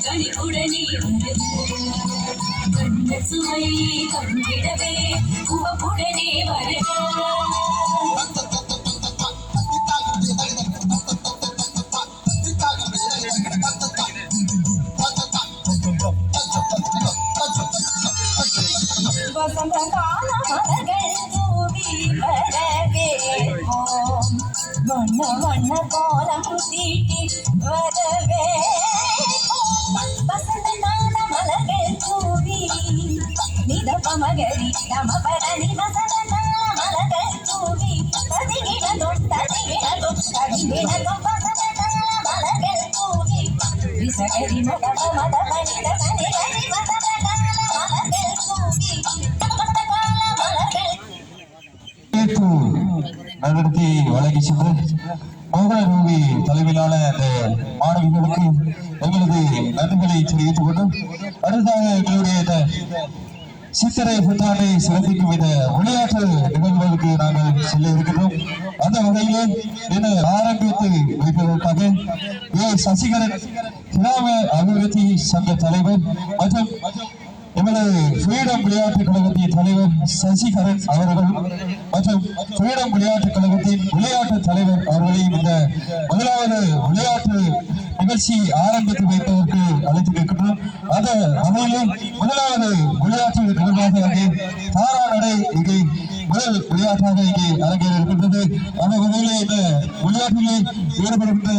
கணிவுடனே கண்ண சுவையை கண்டிடவே உவப்புடனே வருக வசந்த கால மலர்கள் தூவி வரவேற்போம் வண்ண வண்ண கோலம் தீட்டி வரவேற்போம் வசந்த கால மலர்கள் தூவி நிதபமகரி நமபரணி வசந்த கால மலர்கள் தூவி ததிகிடதும் கடிகிடதும் வசந்த கால மலர்கள் தூவி விசகரி மதம மதமணி தகனி ஹரி வசந்த கால மலர்கள் தூவி நடத்தி வழங்கி சென்று மோகன ரூபி தலைமையிலான அந்த மாணவிகளுக்கு எங்களது நன்றிகளை தெரிவித்துக் கொண்டு அடுத்ததாக எங்களுடைய சித்திரை புத்தாண்டை சிறப்பிக்கும் இந்த விளையாட்டு நிகழ்வுகளுக்கு நாங்கள் செல்ல இருக்கின்றோம். அந்த வகையிலே இன்று ஆரம்பித்து வைப்பதற்காக சசிகரன் கிராம அபிவிருத்தி சங்க தலைவர் மற்றும் எங்களது ஃப்ரீடம் விளையாட்டுக் கழகத்தின் தலைவர் சசிகரன் அவர்கள் மற்றும் ஃப்ரீடம் விளையாட்டுக் கழகத்தின் விளையாட்டு தலைவர் அவர்களையும் இந்த முதலாவது விளையாட்டு நிகழ்ச்சி ஆரம்பித்து வைப்பதற்கு அழைத்திருக்கின்றோம். அந்த வகையிலும் முதலாவது விளையாட்டு நிகழ்வாக அங்கே தாரா நடை இங்கே முதல் விளையாட்டாக இங்கே அரங்கேற இருக்கின்றது. அந்த வகையிலே இந்த விளையாட்டிலே ஈடுபடுகின்ற